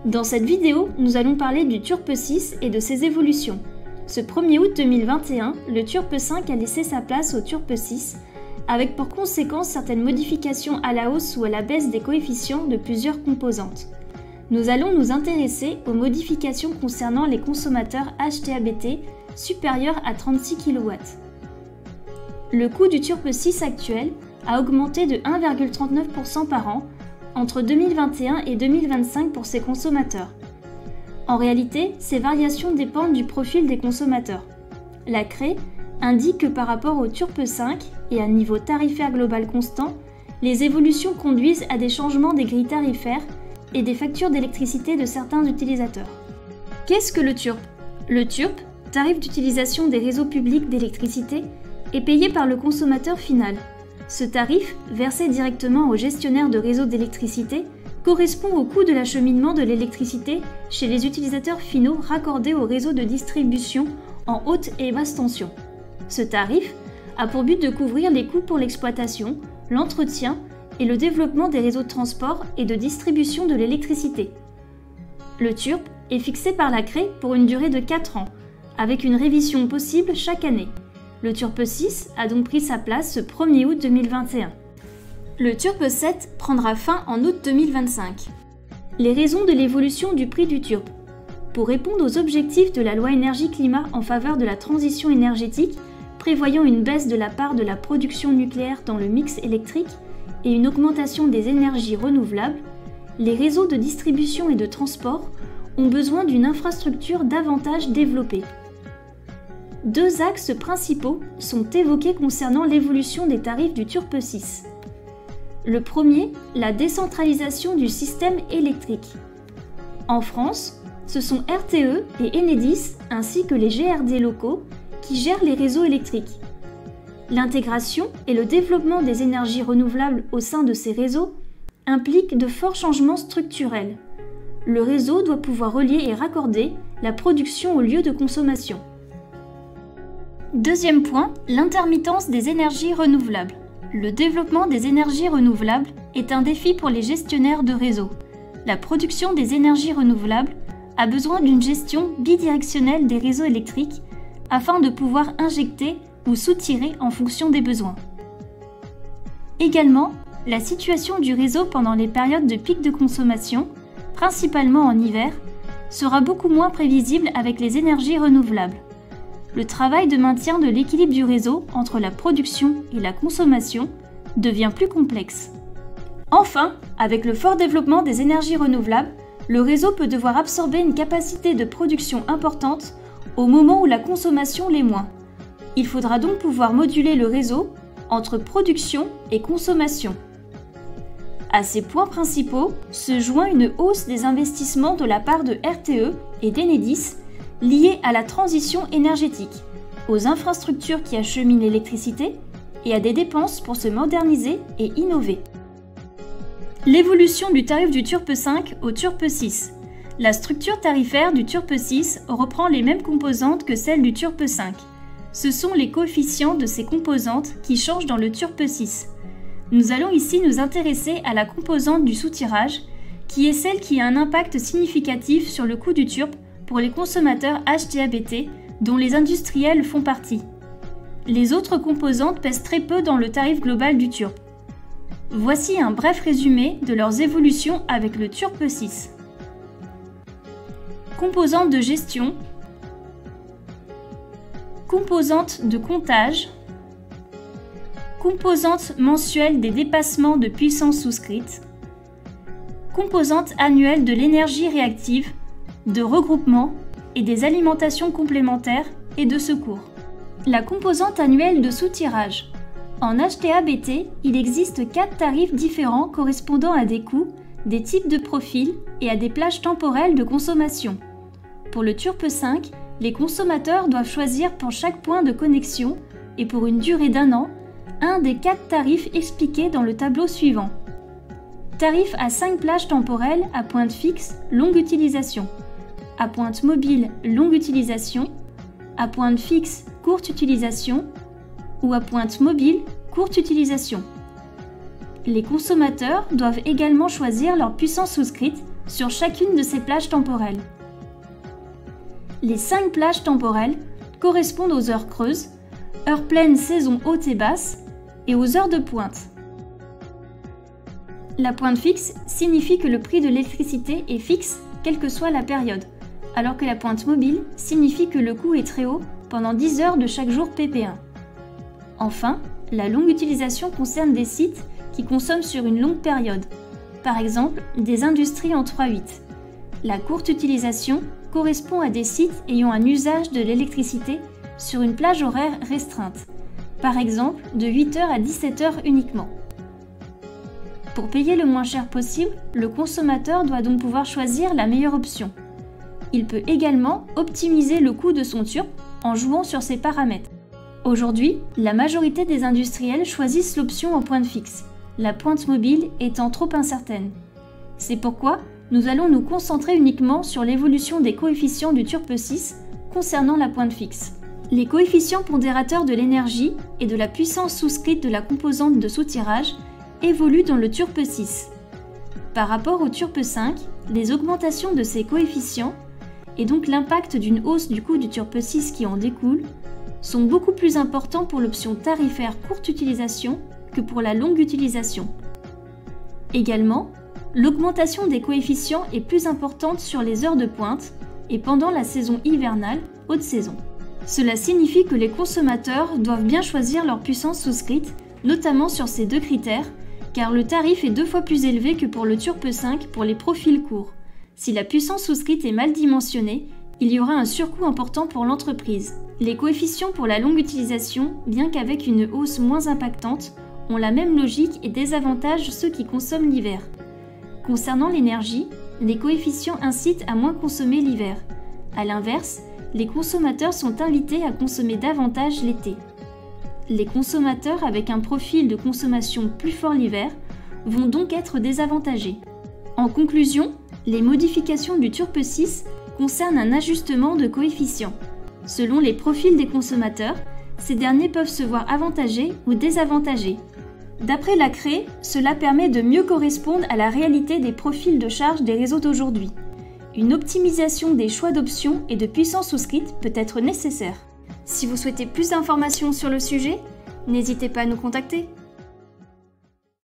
Dans cette vidéo, nous allons parler du Turpe 6 et de ses évolutions. Ce 1er août 2021, le Turpe 5 a laissé sa place au Turpe 6, avec pour conséquence certaines modifications à la hausse ou à la baisse des coefficients de plusieurs composantes. Nous allons nous intéresser aux modifications concernant les consommateurs HTABT supérieurs à 36 kW. Le coût du Turpe 6 actuel a augmenté de 1,39% par an entre 2021 et 2025 pour ces consommateurs. En réalité, ces variations dépendent du profil des consommateurs. La CRE indique que par rapport au Turpe 5 et à niveau tarifaire global constant, les évolutions conduisent à des changements des grilles tarifaires et des factures d'électricité de certains utilisateurs. Qu'est-ce que le Turpe ? Le Turpe, tarif d'utilisation des réseaux publics d'électricité, est payé par le consommateur final. Ce tarif, versé directement au gestionnaire de réseau d'électricité, correspond au coût de l'acheminement de l'électricité chez les utilisateurs finaux raccordés au réseau de distribution en haute et basse tension. Ce tarif a pour but de couvrir les coûts pour l'exploitation, l'entretien et le développement des réseaux de transport et de distribution de l'électricité. Le Turpe est fixé par la CRE pour une durée de 4 ans, avec une révision possible chaque année. Le Turpe 6 a donc pris sa place ce 1er août 2021. Le Turpe 7 prendra fin en août 2025. Les raisons de l'évolution du prix du Turpe. Pour répondre aux objectifs de la loi énergie-climat en faveur de la transition énergétique, prévoyant une baisse de la part de la production nucléaire dans le mix électrique et une augmentation des énergies renouvelables, les réseaux de distribution et de transport ont besoin d'une infrastructure davantage développée. Deux axes principaux sont évoqués concernant l'évolution des tarifs du Turpe 6. Le premier, la décentralisation du système électrique. En France, ce sont RTE et Enedis ainsi que les GRD locaux qui gèrent les réseaux électriques. L'intégration et le développement des énergies renouvelables au sein de ces réseaux impliquent de forts changements structurels. Le réseau doit pouvoir relier et raccorder la production au lieu de consommation. Deuxième point, l'intermittence des énergies renouvelables. Le développement des énergies renouvelables est un défi pour les gestionnaires de réseau. La production des énergies renouvelables a besoin d'une gestion bidirectionnelle des réseaux électriques afin de pouvoir injecter ou soutirer en fonction des besoins. Également, la situation du réseau pendant les périodes de pic de consommation, principalement en hiver, sera beaucoup moins prévisible avec les énergies renouvelables. Le travail de maintien de l'équilibre du réseau entre la production et la consommation devient plus complexe. Enfin, avec le fort développement des énergies renouvelables, le réseau peut devoir absorber une capacité de production importante au moment où la consommation l'est moins. Il faudra donc pouvoir moduler le réseau entre production et consommation. À ces points principaux se joint une hausse des investissements de la part de RTE et d'Enedis liés à la transition énergétique, aux infrastructures qui acheminent l'électricité et à des dépenses pour se moderniser et innover. L'évolution du tarif du Turpe 5 au Turpe 6. La structure tarifaire du Turpe 6 reprend les mêmes composantes que celle du Turpe 5. Ce sont les coefficients de ces composantes qui changent dans le Turpe 6. Nous allons ici nous intéresser à la composante du soutirage, qui est celle qui a un impact significatif sur le coût du Turpe pour les consommateurs HTABT, dont les industriels font partie. Les autres composantes pèsent très peu dans le tarif global du Turpe. Voici un bref résumé de leurs évolutions avec le Turpe 6. Composante de gestion, composante de comptage, composante mensuelle des dépassements de puissance souscrite, composante annuelle de l'énergie réactive, de regroupement et des alimentations complémentaires et de secours. La composante annuelle de soutirage. En HTABT, il existe 4 tarifs différents correspondant à des coûts, des types de profils et à des plages temporelles de consommation. Pour le Turpe 5, les consommateurs doivent choisir pour chaque point de connexion et pour une durée d'1 an, un des 4 tarifs expliqués dans le tableau suivant. Tarif à 5 plages temporelles à pointe fixe, longue utilisation. À pointe mobile, longue utilisation. À pointe fixe, courte utilisation. Ou à pointe mobile, courte utilisation. Les consommateurs doivent également choisir leur puissance souscrite sur chacune de ces plages temporelles. Les 5 plages temporelles correspondent aux heures creuses, heures pleines saison haute et basse, et aux heures de pointe. La pointe fixe signifie que le prix de l'électricité est fixe quelle que soit la période, alors que la pointe mobile signifie que le coût est très haut pendant 10 heures de chaque jour PP1. Enfin, la longue utilisation concerne des sites qui consomment sur une longue période, par exemple des industries en 3/8. La courte utilisation correspond à des sites ayant un usage de l'électricité sur une plage horaire restreinte, par exemple de 8h à 17h uniquement. Pour payer le moins cher possible, le consommateur doit donc pouvoir choisir la meilleure option. Il peut également optimiser le coût de son turp en jouant sur ces paramètres. Aujourd'hui, la majorité des industriels choisissent l'option en pointe fixe, la pointe mobile étant trop incertaine. C'est pourquoi nous allons nous concentrer uniquement sur l'évolution des coefficients du turp 6 concernant la pointe fixe. Les coefficients pondérateurs de l'énergie et de la puissance souscrite de la composante de soutirage évoluent dans le turp 6. Par rapport au turp 5, les augmentations de ces coefficients, et donc l'impact d'une hausse du coût du turp 6 qui en découle, sont beaucoup plus importants pour l'option tarifaire courte utilisation que pour la longue utilisation. Également, l'augmentation des coefficients est plus importante sur les heures de pointe et pendant la saison hivernale, haute saison. Cela signifie que les consommateurs doivent bien choisir leur puissance souscrite, notamment sur ces 2 critères, car le tarif est 2 fois plus élevé que pour le turp 5 pour les profils courts. Si la puissance souscrite est mal dimensionnée, il y aura un surcoût important pour l'entreprise. Les coefficients pour la longue utilisation, bien qu'avec une hausse moins impactante, ont la même logique et désavantagent ceux qui consomment l'hiver. Concernant l'énergie, les coefficients incitent à moins consommer l'hiver. A l'inverse, les consommateurs sont invités à consommer davantage l'été. Les consommateurs avec un profil de consommation plus fort l'hiver vont donc être désavantagés. En conclusion, les modifications du turp 6 concernent un ajustement de coefficients. Selon les profils des consommateurs, ces derniers peuvent se voir avantagés ou désavantagés. D'après la CRE, cela permet de mieux correspondre à la réalité des profils de charge des réseaux d'aujourd'hui. Une optimisation des choix d'options et de puissance souscrite peut être nécessaire. Si vous souhaitez plus d'informations sur le sujet, n'hésitez pas à nous contacter.